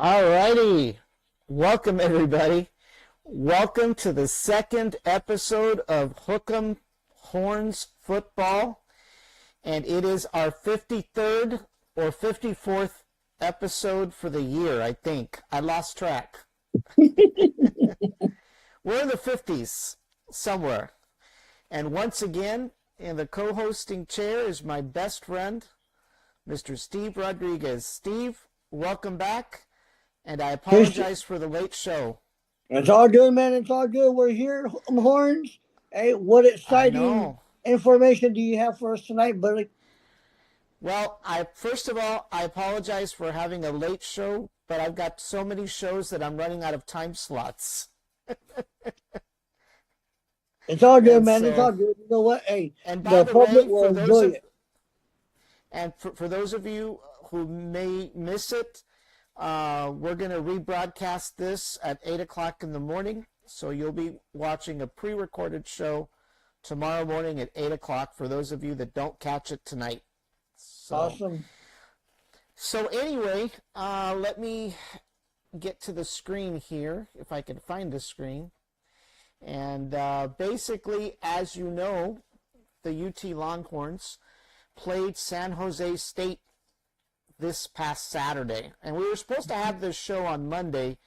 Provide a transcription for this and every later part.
All righty. Welcome, everybody. Welcome to the second episode of Hook'em Horns Football. And it is our 53rd or 54th episode for the year, I think. I lost track. We're in the 50s somewhere. And once again, in the co-hosting chair is my best friend, Mr. Steve Rodriguez. Steve, welcome back. And I apologize for the late show. It's all good, man. It's all good. We're here, Horns. Hey, what I exciting know. information do you have for us tonight, buddy? Well, first of all, I apologize for having a late show, but I've got so many shows that I'm running out of time slots. It's all good, And man. It's all so, good. You know what? Hey, and by the the public way, will enjoy it. for those of you who may miss it, we're going to rebroadcast this at 8 o'clock in the morning. So you'll be watching a pre-recorded show tomorrow morning at 8 o'clock for those of you that don't catch it tonight. Awesome. So anyway, let me get to the screen here, if I can find the screen. And basically, as you know, the UT Longhorns played San Jose State this past Saturday. And we were supposed to have this show on Monday,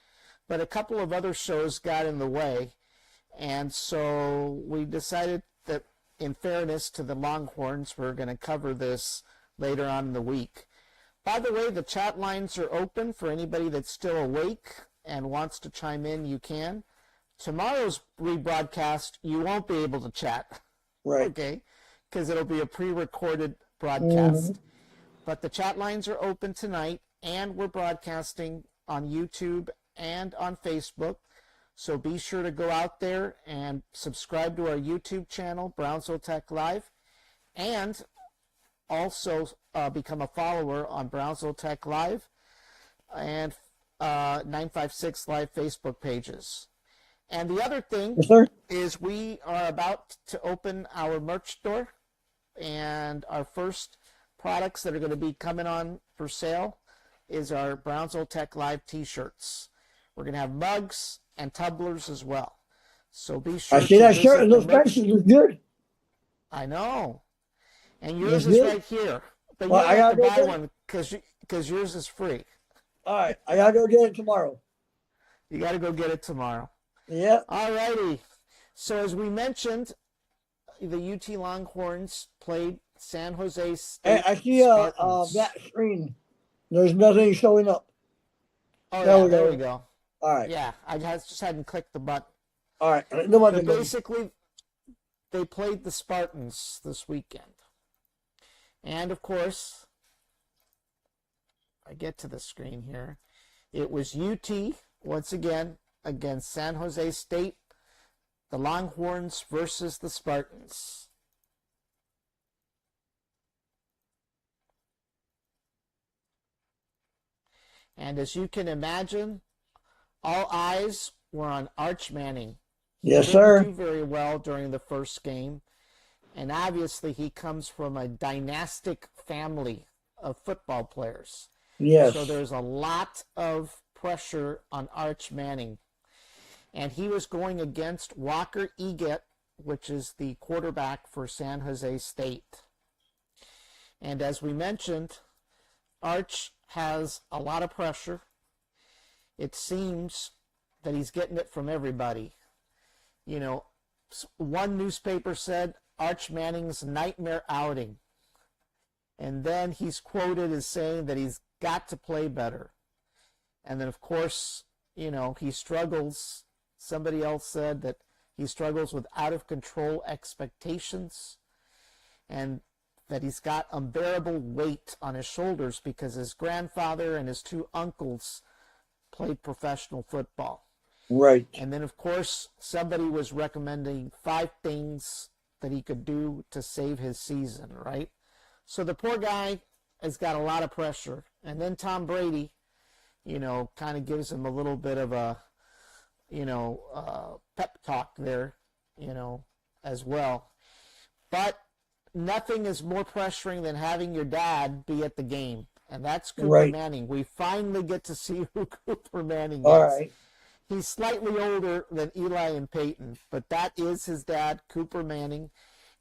but a couple of other shows got in the way. And so we decided that, in fairness to the Longhorns, we're going to cover this later on in the week. By the way, the chat lines are open for anybody that's still awake and wants to chime in. You can. Tomorrow's rebroadcast, you won't be able to chat. Right. Okay? Because it'll be a pre-recorded broadcast. But the chat lines are open tonight, and we're broadcasting on YouTube and on Facebook. So be sure to go out there and subscribe to our YouTube channel, Brownsville Tech Live, and also become a follower on Brownsville Tech Live and 956 Live Facebook pages. And the other thing Yes, sir. is we are about to open our merch store, and our first products that are going to be coming on for sale is our Brownsville Tech Live t-shirts. We're going to have mugs and tumblers as well. So be sure I see to that shirt visit and the those merch. prices look good. I know. And Looks yours is good. right here. But Well, you I don't have gotta to go buy get it. one because yours is free. All right, I gotta go get it tomorrow. You got to go get it tomorrow. Yeah. All righty. So as we mentioned, the UT Longhorns played San Jose Hey, State I see Spartans. that screen. There's nothing showing up. Oh There yeah, we there go. we go. All right. Yeah, just hadn't clicked the button. All right. No But button. basically, they played the Spartans this weekend. And of course, I get to the screen here. It was UT, once again, against San Jose State, the Longhorns versus the Spartans. And as you can imagine, all eyes were on Arch Manning. He Yes, didn't sir. do very well during the first game. And obviously, he comes from a dynastic family of football players. Yes. So there's a lot of pressure on Arch Manning. And he was going against Walker Eget, which is the quarterback for San Jose State. And as we mentioned, Arch has a lot of pressure. It seems that he's getting it from everybody. You know, one newspaper said Arch Manning's nightmare outing. And then he's quoted as saying that he's got to play better. And then, of course, you know, he struggles. Somebody else said that he struggles with out-of-control expectations and that he's got unbearable weight on his shoulders because his grandfather and his two uncles played professional football. Right. And then, of course, somebody was recommending 5 things that he could do to save his season, right? So the poor guy has got a lot of pressure. And then Tom Brady, you know, kind of gives him a little bit of a, you know, pep talk there, you know, as well. But nothing is more pressuring than having your dad be at the game and that's Cooper Right. Manning. We finally get to see who Cooper Manning All is. right. He's slightly older than Eli and Peyton, but that is his dad, Cooper Manning,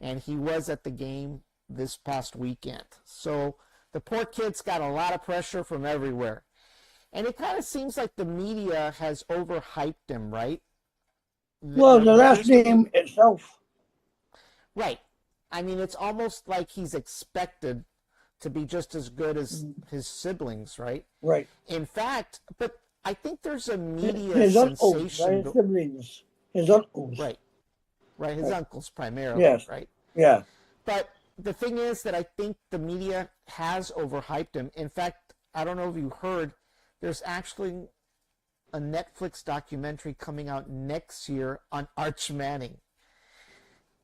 and he was at the game this past weekend. So the poor kid's got a lot of pressure from everywhere. And it kind of seems like the media has overhyped him, right? Well, the last name itself. Right. I mean, it's almost like he's expected to be just as good as his siblings, right? Right. In fact, but I think there's a media His uncles, sensation. not his siblings. His uncles. Right. Right. His uncles primarily. Yes. Right. Yeah. But the thing is that I think the media has overhyped him. In fact, I don't know if you heard, there's actually a Netflix documentary coming out next year on Arch Manning,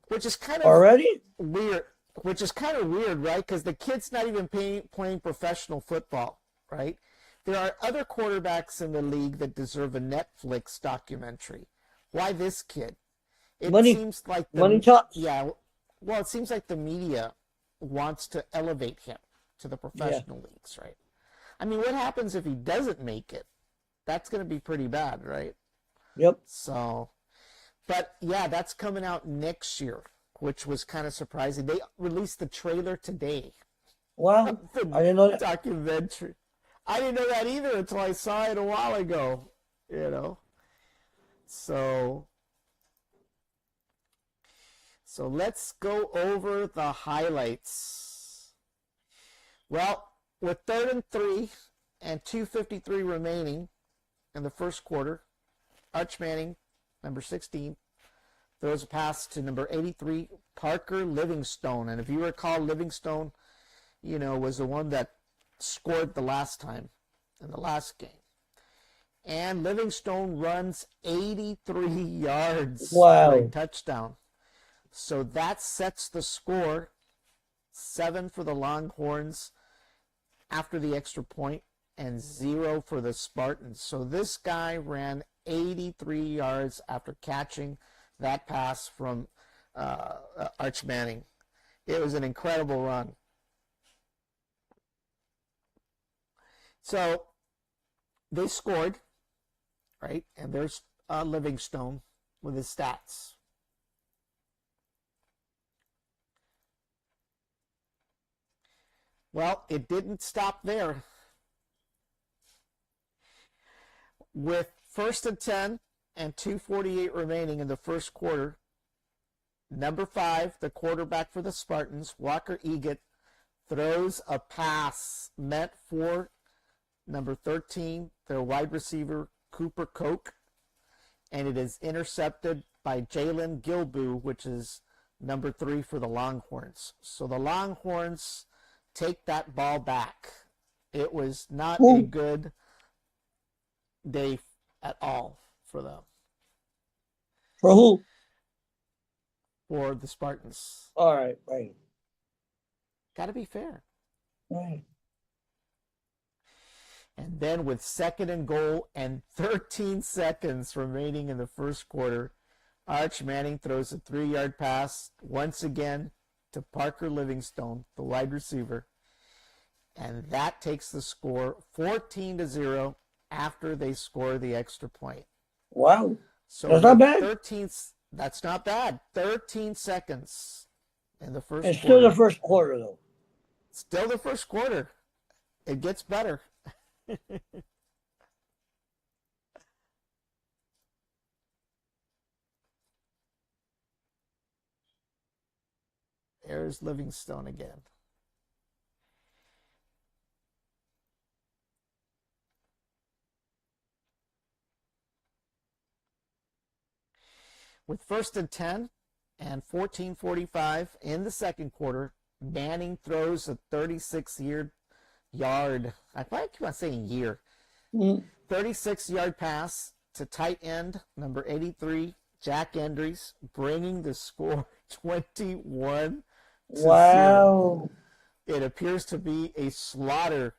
which is kind of Already? weird. Which is kind of weird, right? Because the kid's not even playing professional football, right? There are other quarterbacks in the league that deserve a Netflix documentary. Why this kid? It Money- seems like money talks. Yeah. Well, it seems like the media wants to elevate him to the professional leagues, right? I mean, what happens if he doesn't make it? That's going to be pretty bad, right? Yep. So, but yeah, that's coming out next year, which was kind of surprising. They released the trailer today. Wow. The I didn't know that. documentary. I didn't know that either until I saw it a while ago, you know. So let's go over the highlights. Well, with 3rd and 3 and 2:53 remaining in the first quarter, Arch Manning, number 16, throws a pass to number 83, Parker Livingstone. And if you recall, Livingstone, was the one that scored the last time in the last game. And Livingstone runs 83 yards Wow. for a touchdown. So that sets the score, 7 for the Longhorns after the extra point and 0 for the Spartans. So this guy ran 83 yards after catching that pass from Arch Manning. It was an incredible run. So they scored, right? And there's Livingstone with his stats. Well, it didn't stop there. With 1st and 10 and 2:48 remaining in the first quarter, number 5, the quarterback for the Spartans, Walker Eget, throws a pass meant for number 13, their wide receiver, Cooper Koch, and it is intercepted by Jalen Gilboo, which is number 3 for the Longhorns. So the Longhorns take that ball back. It was not a good day at all for them. For who? For the Spartans. All right. Right. Got to be fair. Right. And then with 2nd and goal and 13 seconds remaining in the first quarter, Arch Manning throws a 3-yard pass once again to Parker Livingstone, the wide receiver. And that takes the score 14-0 after they score the extra point. Wow. So that's not bad. 13, that's not bad. 13 seconds in the first It's quarter. still the first quarter, though. Still the first quarter. It gets better. There's Livingstone again. With 1st and 10 and 14:45 in the second quarter, Manning throws a 36-yard, I probably keep on saying year, 36-yard pass to tight end number 83, Jack Endries, bringing the score 21-0. Wow. It appears to be a slaughter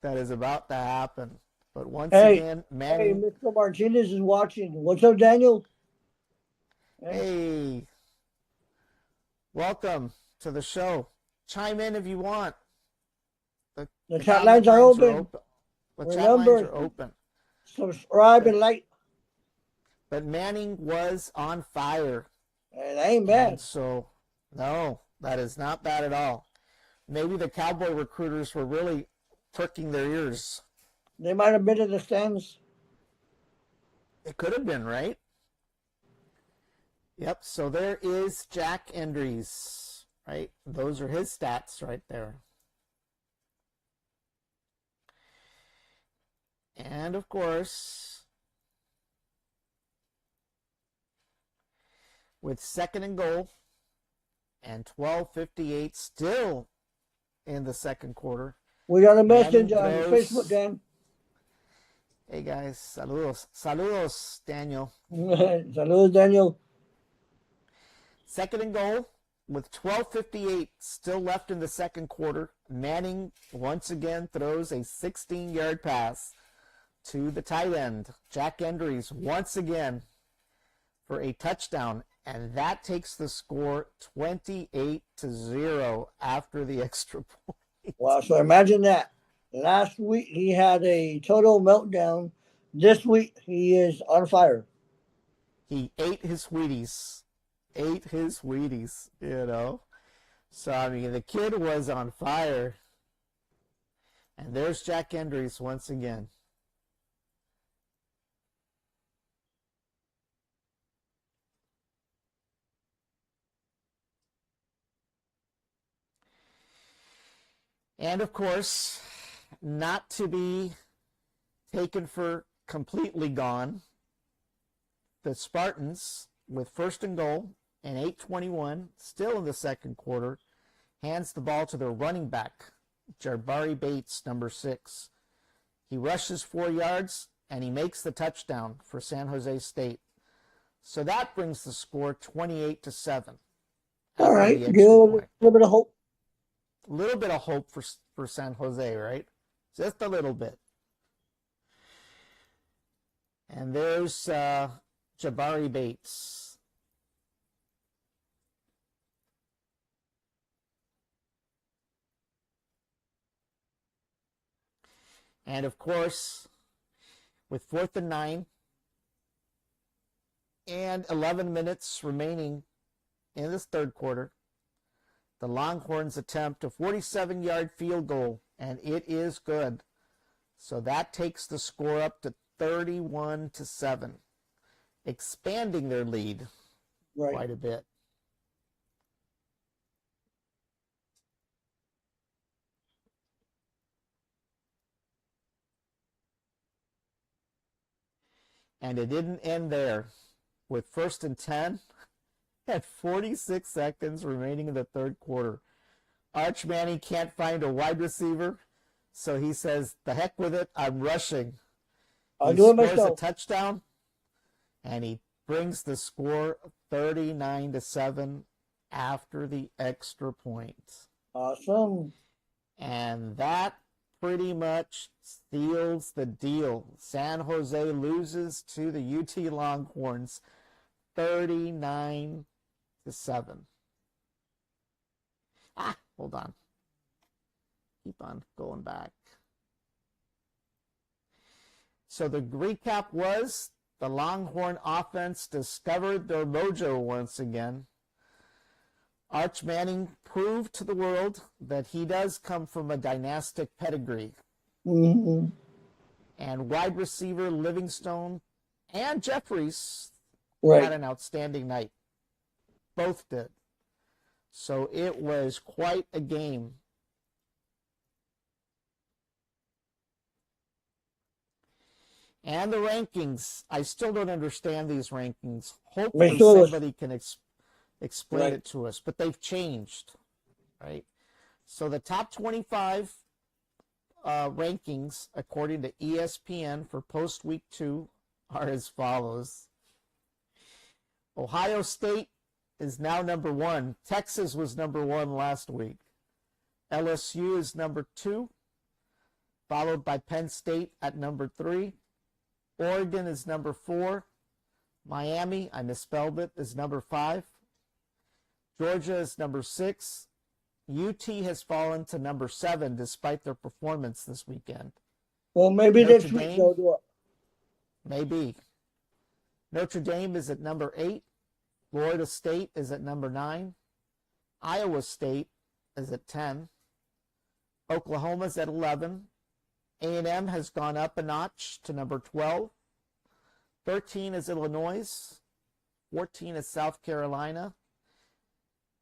that is about to happen. But once Hey, again, Hey, Manning, Mr. Martinez is watching. What's up, Daniel? hey, welcome to the show. Chime in if you want. The chat lines are open. The chat lines Remember, are open. subscribe and like. But Manning was on fire. That ain't And bad. so, no, that is not bad at all. Maybe the Cowboy recruiters were really perking their ears. They might have been in the stands. It could have been, right? Yep, so there is Jack Endries, right? Those are his stats right there. And of course, with 2nd and goal and 12:58 still in the second quarter. We got a message Manning on throws- Facebook, Dan. Hey guys, saludos. Saludos, Daniel. Saludos, Daniel. 2nd and goal with 12:58 still left in the second quarter. Manning once again throws a 16-yard pass to the tight end, Jack Endries, once again for a touchdown. And that takes the score 28-0 after the extra point. Wow, so imagine that. Last week he had a total meltdown. This week he is on fire. He ate his Wheaties. You know. So, I mean, the kid was on fire. And there's Jack Endries once again. And of course, not to be taken for completely gone, the Spartans, with 1st and goal and 8:21, still in the second quarter, hands the ball to their running back, Jabari Bates, number 6. He rushes 4 yards and he makes the touchdown for San Jose State. So that brings the score 28-7. All right, after the give a extra point. little bit of hope. A little bit of hope for San Jose, right? Just a little bit. And there's Jabari Bates. And of course, with 4th and 9 and 11 minutes remaining in this third quarter, the Longhorns attempt a 47-yard field goal, and it is good. So that takes the score up to 31-7, expanding their lead Right. quite a bit. And it didn't end there. With 1st and 10 and 46 seconds remaining in the third quarter, Arch Manning can't find a wide receiver, so he says, the heck with it, I'm rushing. I'll He do it scores a myself. touchdown, and he brings the score 39-7 after the extra point. Awesome. And that pretty much seals the deal. San Jose loses to the UT Longhorns 39-7. Hold on. Keep on going back. So the recap was the Longhorn offense discovered their mojo once again. Arch Manning proved to the world that he does come from a dynastic pedigree. Mm-hmm. And wide receiver Livingstone and Jeffries Right. had an outstanding night. Both did. So it was quite a game. And the rankings, I still don't understand these rankings. Hopefully sure. somebody can explain Right. it to us, but they've changed, right? So the top 25 rankings, according to ESPN for post week 2, are as follows. Ohio State is now number 1. Texas was number 1 last week. LSU is number 2, followed by Penn State at number 3. Oregon is number 4. Miami, I misspelled it, is number 5. Georgia is number 6. UT has fallen to number 7 despite their performance this weekend. Well, maybe Notre next week Dame? they'll do it. Maybe. Notre Dame is at number 8. Florida State is at number 9. Iowa State is at 10. Oklahoma's at 11. A&M has gone up a notch to number 12. 13 is Illinois. 14 is South Carolina.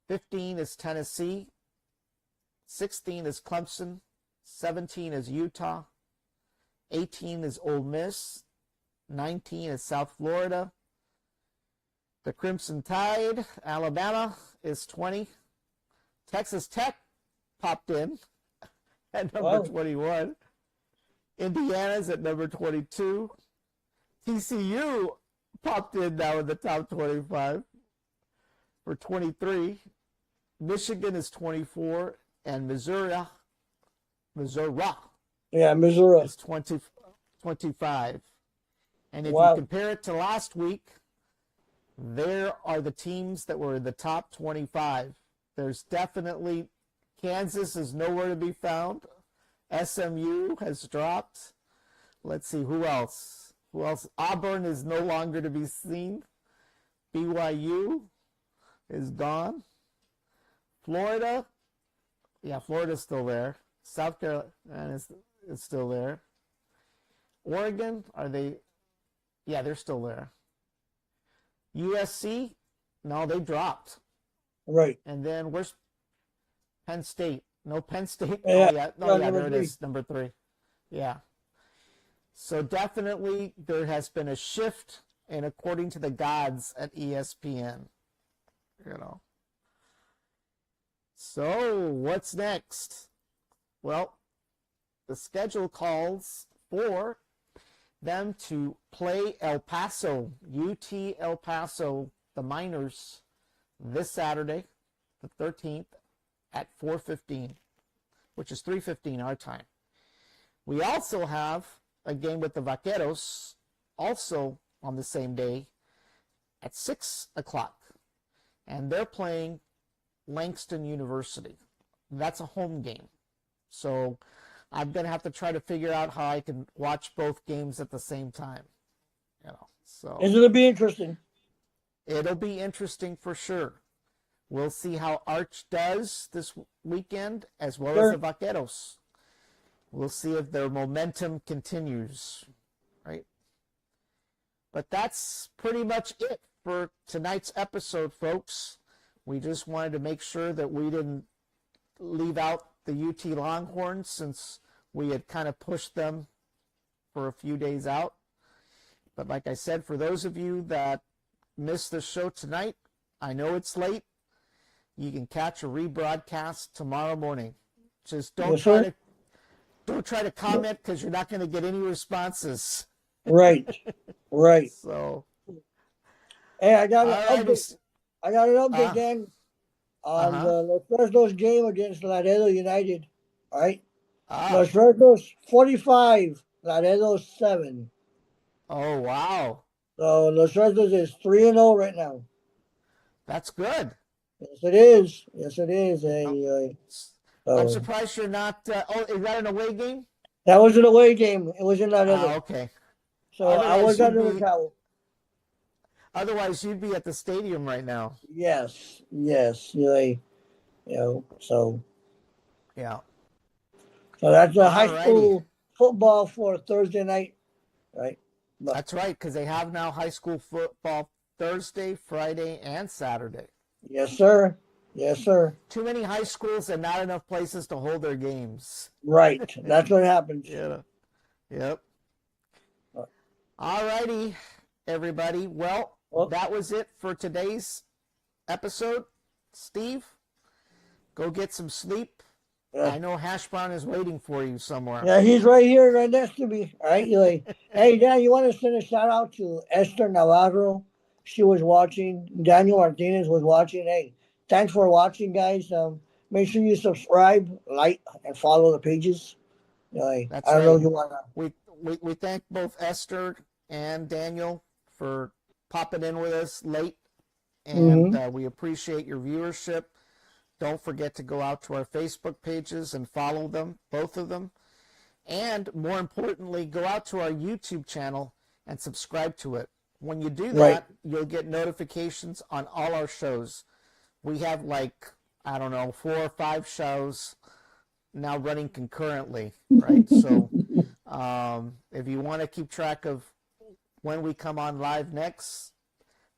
15 is Tennessee. 16 is Clemson. 17 is Utah. 18 is Ole Miss. 19 is South Florida. The Crimson Tide, Alabama, is 20. Texas Tech popped in at number 21. Indiana's at number 22. TCU popped in now in the top 25 for 23. Michigan is 24, and Missouri Yeah, Missouri. is 25. And if Wow. you compare it to last week, there are the teams that were in the top 25. There's definitely, Kansas is nowhere to be found. SMU has dropped. Let's see, who else? Who else? Auburn is no longer to be seen. BYU is gone. Florida, yeah, Florida's still there. South Carolina is still there. Oregon, are they? Yeah, they're still there. USC, no, they dropped. Right. And then where's Penn State? No, Penn State. Yeah. Oh, yeah. No, No, yeah, number there it 3. is, number 3. Yeah. So definitely there has been a shift, and according to the gods at ESPN, you know. So what's next? Well, the schedule calls for them to play El Paso, UT El Paso, the Miners, this Saturday, the 13th, at 4:15, which is 3:15 our time. We also have a game with the Vaqueros, also on the same day, at 6 o'clock, and they're playing Langston University. That's a home game. So I'm going to have to try to figure out how I can watch both games at the same time. You know, so It's gonna be interesting. it'll be interesting for sure. We'll see how Arch does this weekend, as well Sure. as the Vaqueros. We'll see if their momentum continues, right? But that's pretty much it for tonight's episode, folks. We just wanted to make sure that we didn't leave out the UT Longhorns, since we had kind of pushed them for a few days out. But like I said, for those of you that missed the show tonight, I know it's late. You can catch a rebroadcast tomorrow morning. Just don't Yes, sir. try to comment, because you're not going to get any responses. Right. Right. So, Hey, I got an all update. I got an update, Uh, Dan, on uh-huh. the Los Fresnos game against Laredo United. All right. ah, Los Fresnos 45, Laredo 7. oh wow, So Los Fresnos is 3-0 right now. that's good. Yes, it is. Yes, it is. I'm So surprised you're not. Oh, is that an away game? that was an away game. It was in Laredo. Okay. So I Otherwise was you'd under the be- towel. Otherwise, you'd be at the stadium right now. Yes. Yes. So Yeah. that's a high Alrighty. school football for Thursday night. Right. That's right, because they have now high school football Thursday, Friday, and Saturday. Yes, sir. Yes, sir. Too many high schools and not enough places to hold their games. Right. That's what happens. Yeah. Yep. All righty, everybody. Well, that was it for today's episode. Steve, go get some sleep. Yeah. I know Hash Brown is waiting for you somewhere. Yeah, he's right here, right next to me. All right. Hey, Dan, you want to send a shout out to Esther Navarro? She was watching. Daniel Martinez was watching. Hey, thanks for watching, guys. Make sure you subscribe, like, and follow the pages. That's I don't know right. if you want to. We thank both Esther and Daniel for popping in with us late, and we appreciate your viewership. Don't forget to go out to our Facebook pages and follow them, both of them. And more importantly, go out to our YouTube channel and subscribe to it. When you do that, Right. you'll get notifications on all our shows. We have like, I don't know, 4 or 5 shows now running concurrently, right? So if you want to keep track of when we come on live next,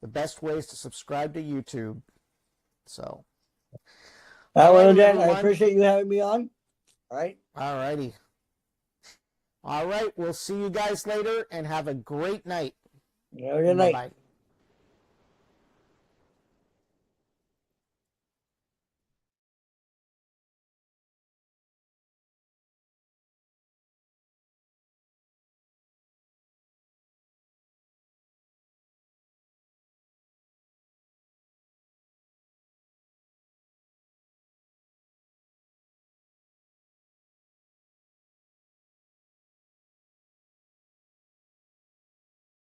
the best way is to subscribe to YouTube. So, Well, Alrighty, Dan, I everyone. appreciate you having me on. All right. all righty. All right, we'll see you guys later and have a great night. Have a good night. Bye-bye.